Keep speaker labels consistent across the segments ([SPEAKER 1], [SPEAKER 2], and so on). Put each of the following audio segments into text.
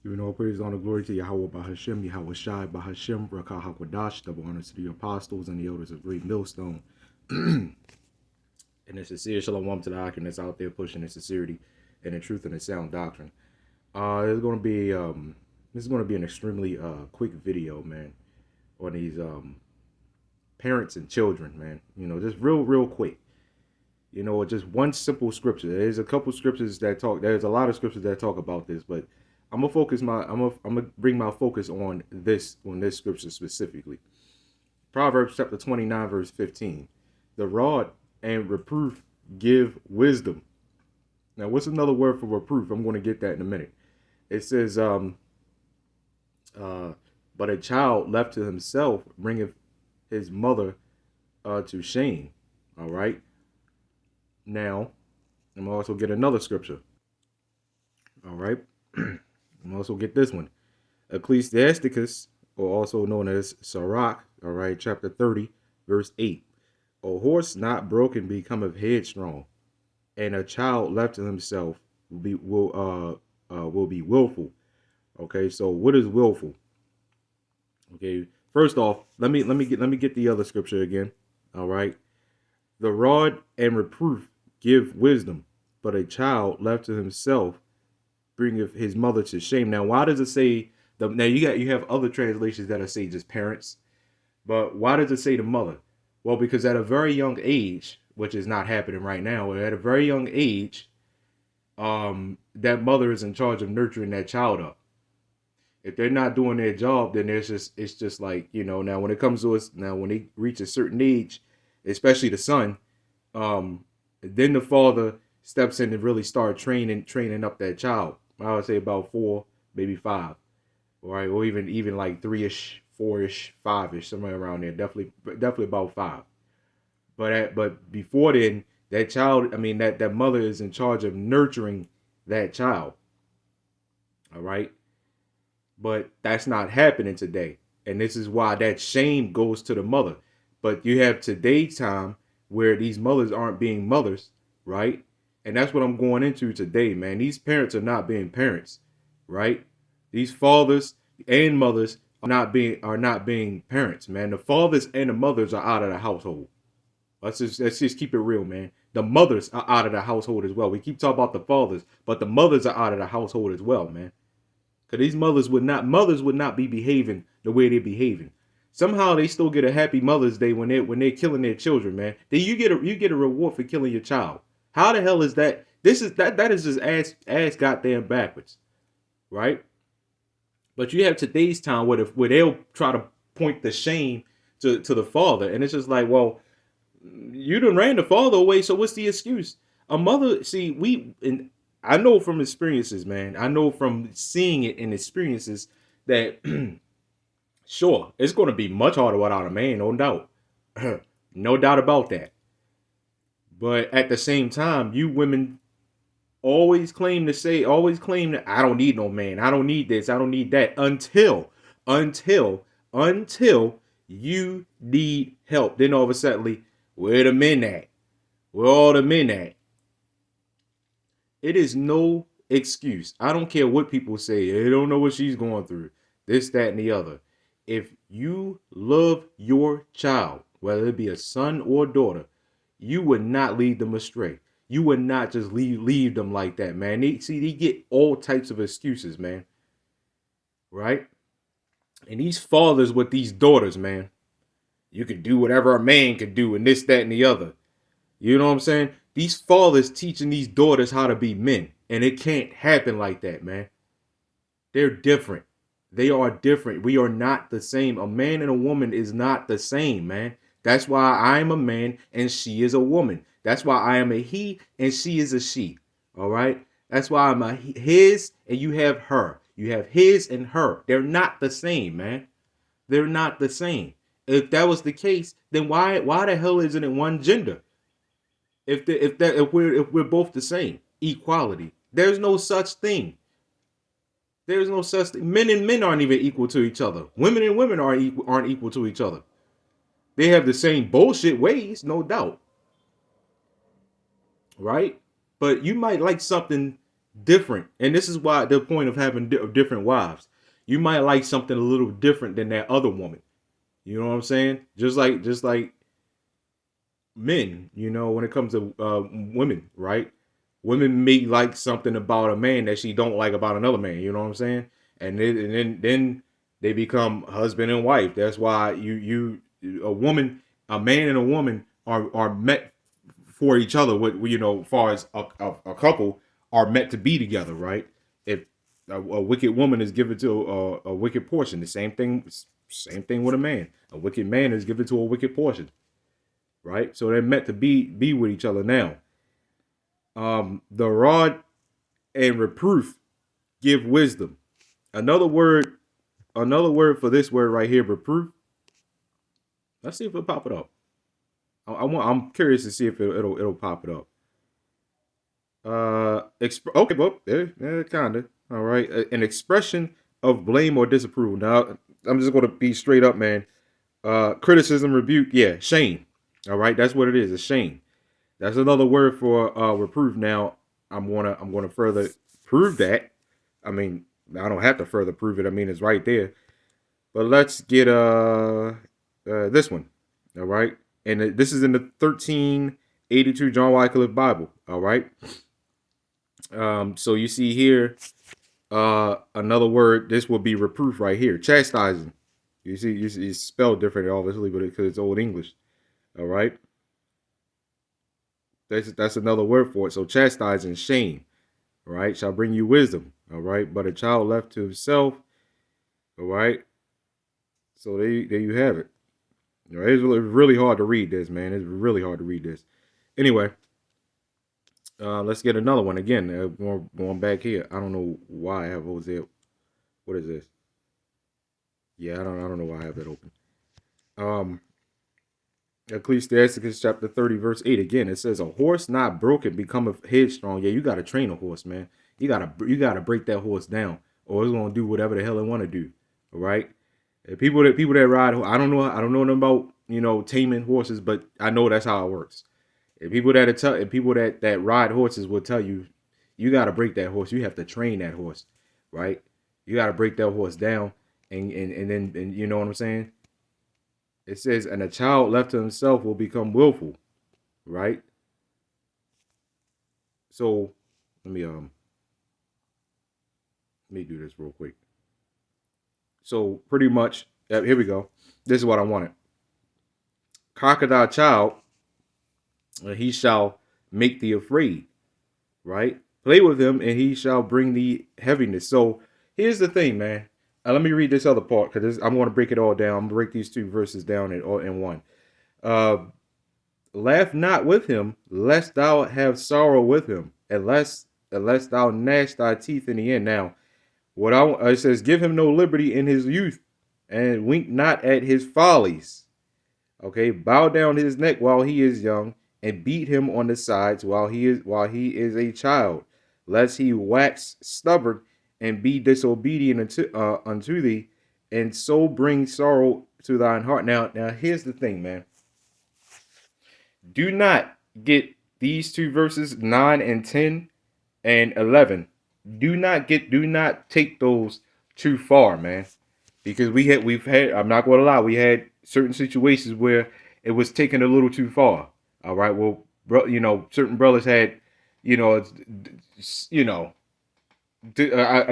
[SPEAKER 1] Giving all praise, honor, glory to Yahawah BAHASHAM, YAHAWASHI, BAHASHAM, Rakah HaKodash, double honor to the apostles and the elders of Great Millstone. And a sincere shalom to the Akim that's out there pushing the sincerity and the truth and the sound doctrine. It's gonna be this is gonna be an extremely quick video, man, on these parents and children, man. You know, just real quick. You know, just one simple scripture. There's a couple scriptures that talk. There's a lot of scriptures that talk about this, but I'm gonna bring my focus on this scripture specifically. Proverbs chapter 29 verse 15. The rod and reproof give wisdom. Now, what's another word for reproof? I'm going to get that in a minute. It says, but a child left to himself bringeth his mother to shame. All right. Now, I'm gonna also get another scripture. All right. I'm also get this one. Ecclesiasticus, or also known as Sirach, all right, chapter 30, verse 8. A horse not broken becometh headstrong, and a child left to himself will be willful. Okay, so what is willful? Okay, first off, let me get the other scripture again. All right. The rod and reproof give wisdom, but a child left to himself bringeth his mother to shame. Now, why does it say the? Now you have other translations that say just parents, but why does it say the mother? Well, because at a very young age, which is not happening right now, at a very young age, that mother is in charge of nurturing that child up. If they're not doing their job, then it's just like, you know, now when it comes to us, now when they reach a certain age, especially the son, then the father steps in and really start training up that child. I would say about 4, maybe 5, right, or even like 3ish, 4ish, 5ish, somewhere around there. Definitely about 5. But before then, that child, I mean that mother is in charge of nurturing that child. All right, but that's not happening today, and this is why that shame goes to the mother. But you have today's time where these mothers aren't being mothers, right? And that's what I'm going into today, man. These parents are not being parents, right? These fathers and mothers are not being parents, man. The fathers and the mothers are out of the household. Let's just keep it real, man. The mothers are out of the household as well. We keep talking about the fathers, but the mothers are out of the household as well, man. Because these mothers would not be behaving the way they're behaving. Somehow they still get a happy Mother's Day when they're killing their children, man. Then you get a reward for killing your child. How the hell is that? That is just ass goddamn backwards, right? But you have today's time where they'll try to point the shame to the father, and it's just like, well, you done ran the father away, so what's the excuse? A mother, see, I know from experiences, man. I know from seeing it in experiences that sure, it's going to be much harder without a man, no doubt. No doubt about that. But at the same time, you women always claim that I don't need no man. I don't need this. I don't need that until you need help. Then all of a sudden, where the men at? Where all the men at? It is no excuse. I don't care what people say. They don't know what she's going through. This, that, and the other. If you love your child, whether it be a son or daughter, you would not lead them astray. You would not just leave them like that, man. They get all types of excuses, man. Right? And these fathers with these daughters, man, you can do whatever a man can do and this, that, and the other. You know what I'm saying? These fathers teaching these daughters how to be men. And it can't happen like that, man. They're different. They are different. We are not the same. A man and a woman is not the same, man. That's why I am a man and she is a woman. That's why I am a he and she is a she. All right? That's why I'm a his and you have her. You have his and her. They're not the same, man. They're not the same. If that was the case, then why the hell isn't it one gender? If we're both the same, equality. There's no such thing. There's no such thing. Men and men aren't even equal to each other. Women and women aren't equal to each other. They have the same bullshit ways, no doubt. Right? But you might like something different. And this is why the point of having different wives. You might like something a little different than that other woman. You know what I'm saying? Just like men, when it comes to women, right? Women may like something about a man that she don't like about another man. You know what I'm saying? And then they become husband and wife. That's why a woman, a man and a woman are met for each other. With as far as a couple are meant to be together, right? If a wicked woman is given to a wicked portion, the same thing. Same thing with a man. A wicked man is given to a wicked portion, right? So they're meant to be with each other now. The rod and reproof give wisdom. Another word for this word right here, reproof. Let's see if it'll pop it up. I'm curious to see if it'll pop it up. Okay, well, there, kinda. All right, an expression of blame or disapproval. Now, I'm just gonna be straight up, man. Criticism, rebuke, yeah, shame. All right, that's what it is. It's shame. That's another word for reproof. Now, I'm gonna further prove that. I mean, I don't have to further prove it. I mean, it's right there. But let's get this one. All right, and this is in the 1382 John Wycliffe Bible. All right. So you see here, another word. This will be reproof right here. Chastising. You see, it's spelled different, obviously, but because it's Old English. All right. That's another word for it. So chastising, shame. All right, shall bring you wisdom. All right, but a child left to himself. All right. So there you have it. All right, it's really hard to read this, man. It's really hard to read this. Anyway. Let's get another one again. Going back here. I don't know why I have Hosea. What is this? Yeah, I don't know why I have that open. Ecclesiasticus chapter 30, verse 8. Again, it says, "A horse not broken becometh headstrong." Yeah, you gotta train a horse, man. You gotta break that horse down, or it's gonna do whatever the hell it want to do. All right. And people that ride, I don't know nothing about taming horses, but I know that's how it works. And people that ride horses will tell you, you got to break that horse. You have to train that horse, right? You got to break that horse down, and then you know what I'm saying. It says, and a child left to himself will become willful, right? So let me do this real quick. So pretty much, here we go. This is what I wanted. Crocodile child. He shall make thee afraid, right? Play with him, and he shall bring thee heaviness. So here's the thing, man. Let me read this other part, because I'm going to break it all down. I'm going to break these two verses down in one. Laugh not with him, lest thou have sorrow with him, unless thou gnash thy teeth in the end. Now, it says, give him no liberty in his youth, and wink not at his follies. Okay, bow down his neck while he is young, and beat him on the sides while he is a child, lest he wax stubborn and be disobedient unto thee, and so bring sorrow to thine heart. Now here's the thing, man. Do not get these two verses 9 and 10 and 11. Do not take those too far, man, because we've had. I'm not going to lie. We had certain situations where it was taken a little too far. All right. Well, certain brothers had, I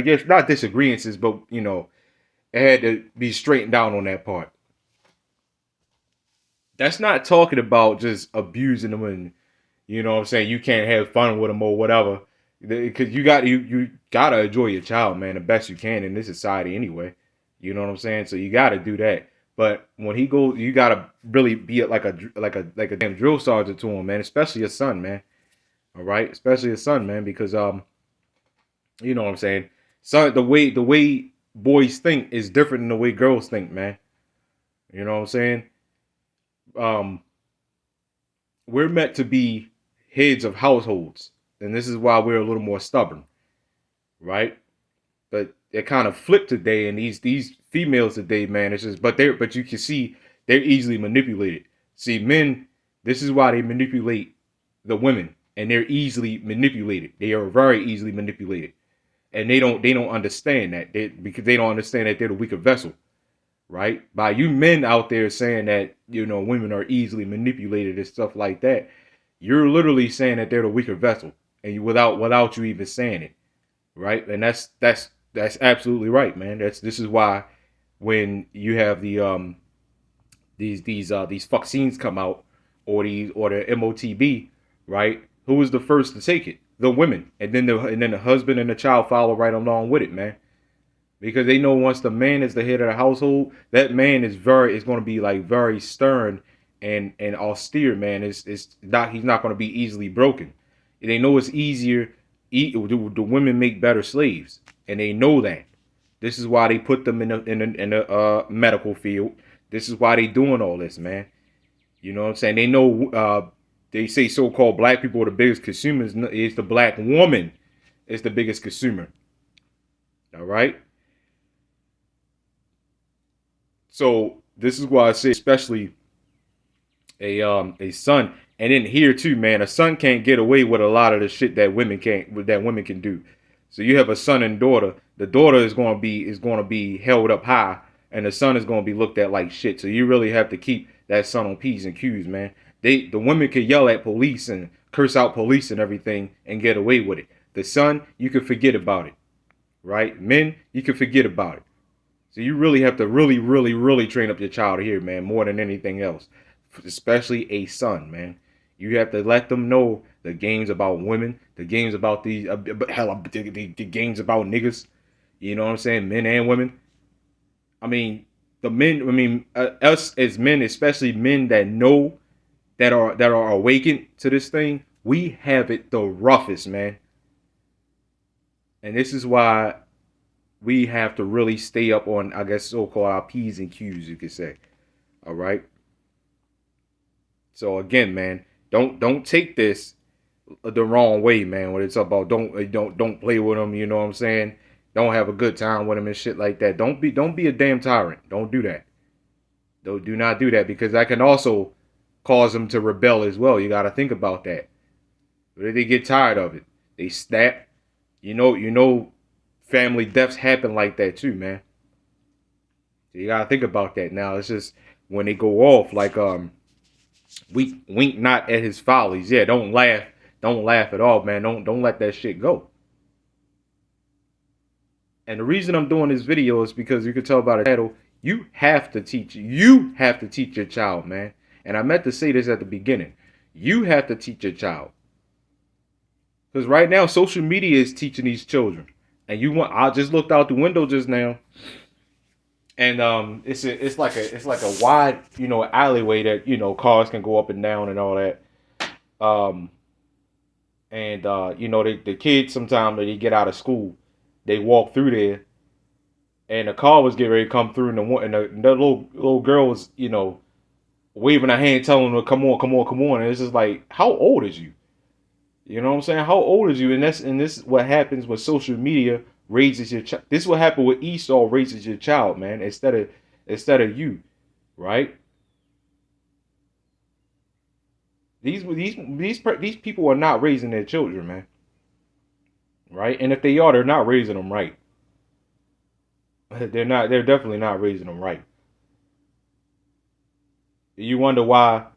[SPEAKER 1] guess not disagreements, but it had to be straightened out on that part. That's not talking about just abusing them and, what I'm saying, you can't have fun with them or whatever, because you gotta enjoy your child, man, the best you can in this society anyway. You know what I'm saying? So you gotta do that. But when he goes, you gotta really be like a damn drill sergeant to him, man. Especially a son, man. All right, especially a son, man, because you know what I'm saying. Son, the way boys think is different than the way girls think, man. You know what I'm saying. We're meant to be heads of households, and this is why we're a little more stubborn, right? But it kind of flipped today, and these females today, man, it's just but you can see they're easily manipulated. See, men, this is why they manipulate the women, and they're easily manipulated. They are very easily manipulated, and they don't understand that because they don't understand that they're the weaker vessel, right? By you men out there saying that women are easily manipulated and stuff like that, you're literally saying that they're the weaker vessel, and without you even saying it, right? And that's absolutely right, man. This is why when you have these vaccines come out, or the MOTB, right? Who was the first to take it? The women, and then the husband and the child follow right along with it, man. Because they know once the man is the head of the household, that man is going to be like very stern and austere, man. He's not going to be easily broken. They know it's easier. The women make better slaves, and they know that. This is why they put them in the medical field. This is why they doing all this, man. You know what I'm saying? They know. They say so-called black people are the biggest consumers. It's the black woman is the biggest consumer. All right. So this is why I say, especially a son, and then here too, man, a son can't get away with a lot of the shit that women can do. So you have a son and daughter. The daughter is going to be held up high, and the son is going to be looked at like shit. So you really have to keep that son on P's and Q's, man. The women can yell at police and curse out police and everything and get away with it. The son, you can forget about it, right? Men, you can forget about it. So you really have to really, really, really train up your child here, man, more than anything else. Especially a son, man. You have to let them know the games about women, the games about the games about niggas. You know what I'm saying? Men and women. I mean, us as men, especially men that know, that are awakened to this thing, we have it the roughest, man. And this is why we have to really stay up on, I guess, so-called our P's and Q's, you could say. All right. So again, man, don't take this the wrong way, man. When it's about don't play with them, you know what I'm saying? Don't have a good time with them and shit like that. Don't be a damn tyrant. Don't do that. Do not do that, because that can also cause them to rebel as well. You got to think about that. But if they get tired of it, they snap. You know, family deaths happen like that too, man. So you got to think about that. Now it's just when they go off, like wink not at his follies. Yeah, don't laugh at all, man. Don't let that shit go. And the reason I'm doing this video is because you can tell by the title, you have to teach your child, man. And I meant to say this at the beginning. You have to teach your child. Because right now, social media is teaching these children. And I just looked out the window just now. And it's like a wide, alleyway that, cars can go up and down and all that. The kids, sometimes when they get out of school, they walk through there, and the car was getting ready to come through, and the little girl was, waving her hand, telling her, come on. And it's just like, how old is you? You know what I'm saying? How old is you? And this is what happens when social media raises your child. This is what happened with Esau raises your child, man, instead of you, right? These people are not raising their children, man. Right? And if they are, they're not raising them right. They're definitely not raising them right. You wonder why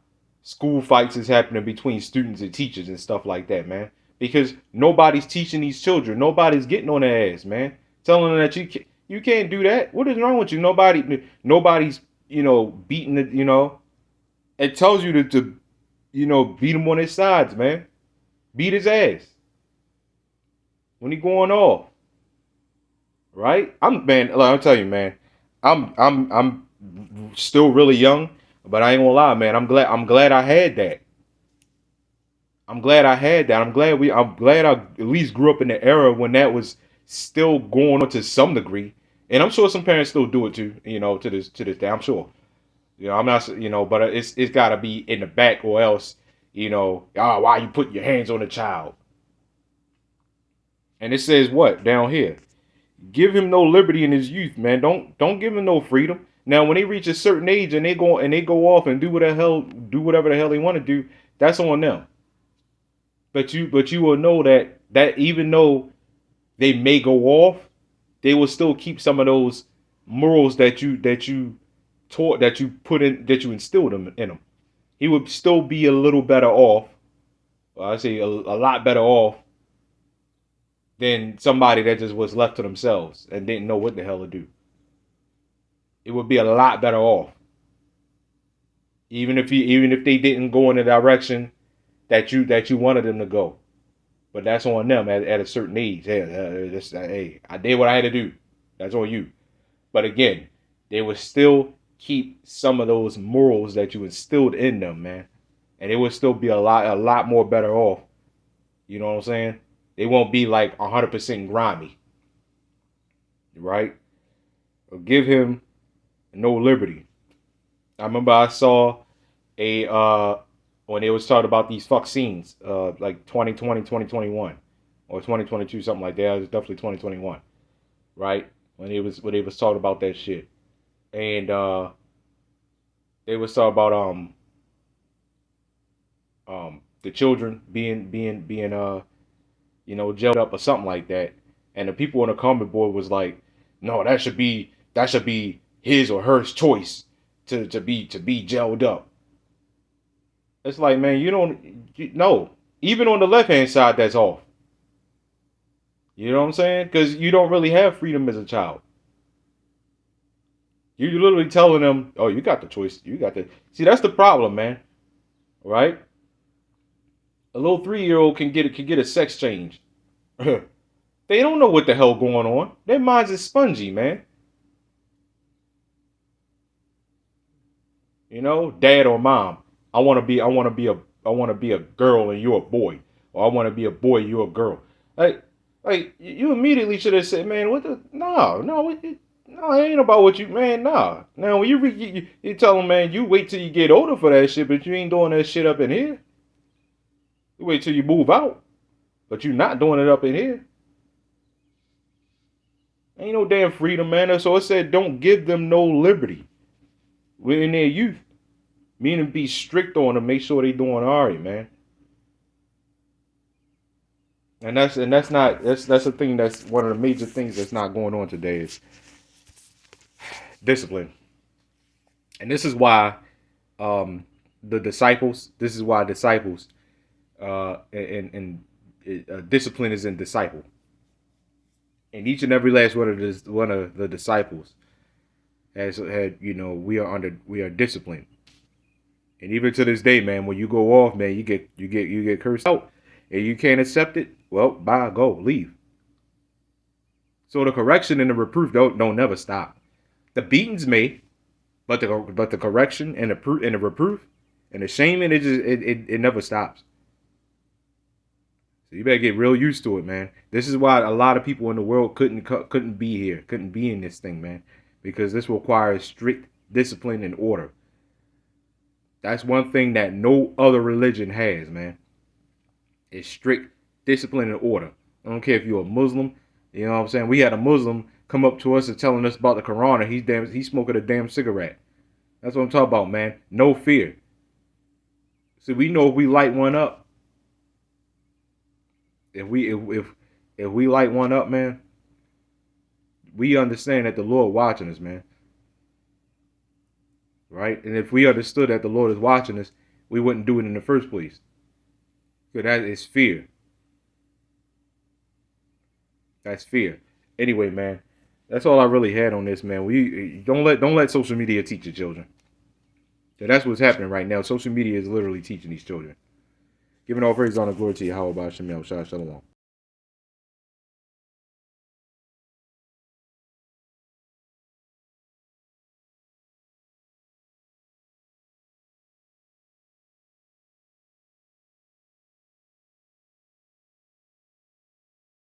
[SPEAKER 1] school fights is happening between students and teachers and stuff like that, man. Because nobody's teaching these children. Nobody's getting on their ass, man. Telling them that you can't do that. What is wrong with you? Nobody's, beating it, It tells you to beat him on his sides, man. Beat his ass when he going off. Right? I'm telling you, man. I'm still really young, but I ain't gonna lie, man. I'm glad I had that. I'm glad I at least grew up in the era when that was still going on to some degree. And I'm sure some parents still do it too, to this day. I'm sure. I'm not, but it's gotta be in the back, or else, why you put your hands on a child? And it says what down here? Give him no liberty in his youth, man. Don't give him no freedom. Now, when they reach a certain age and they go off and do whatever the hell they want to do, that's on them. But you will know that even though they may go off, they will still keep some of those morals that you taught, that you put in, that you instilled in them. He would still be a little better off. Well, I say a lot better off than somebody that just was left to themselves and didn't know what the hell to do. It would be a lot better off. Even if they didn't go in the direction that you wanted them to go. But that's on them at a certain age. Hey, I did what I had to do. That's on you. But again, they would still keep some of those morals that you instilled in them, man. And it would still be a lot more better off. You know what I'm saying? They won't be like 100% grimy. Right? Give him no liberty. I remember I saw when they was talking about these vaccines, like 2020, 2021, or 2022, something like that. It was definitely 2021, right? When they was talking about that shit, and they was talking about the children being jailed up or something like that, and the people on the comment board was like, no, that should be his or her choice to be jailed up. It's like, man, no. Even on the left-hand side, that's off. You know what I'm saying? Because you don't really have freedom as a child. You're literally telling them, oh, you got the choice. You got the... See, that's the problem, man. Right? A little 3-year-old can get a sex change. They don't know what the hell going on. Their minds is spongy, man. Dad or mom. I want to be a girl and you're a boy, or I want to be a boy, you're a girl. Like you immediately should have said, man, what the no, it ain't about what you, man, nah. Now when you tell them, man, you wait till you get older for that shit, but you ain't doing that shit up in here. You wait till you move out, but you're not doing it up in here. Ain't no damn freedom, man. So it said, don't give them no liberty in their youth. Meaning be strict on them, make sure they doing all right, man. And that's a thing, that's one of the major things that's not going on today is discipline. And this is why disciples and discipline is in disciple. And each and every last one of the disciples has had, we are disciplined. And even to this day, man, when you go off, man, you get cursed out, and you can't accept it. Well, bye, go, leave. So the correction and the reproof don't never stop. The beatings may, but the correction and the reproof and the shaming, it never stops. So you better get real used to it, man. This is why a lot of people in the world couldn't be here, couldn't be in this thing, man, because this requires strict discipline and order. That's one thing that no other religion has, man. It's strict discipline and order. I don't care if you're a Muslim. You know what I'm saying? We had a Muslim come up to us and telling us about the Quran, and he's smoking a damn cigarette. That's what I'm talking about, man. No fear. See, we know if we light one up, if we light one up, man, we understand that the Lord watching us, man. Right? And if we understood that the Lord is watching us, we wouldn't do it in the first place. Because that is fear. That's fear. Anyway, man, that's all I really had on this, man. We don't let social media teach your children. So that's what's happening right now. Social media is literally teaching these children. Giving all praise, honor, glory to YAHAWAH, BAHASHAM, YAHAWASHI, Shalom.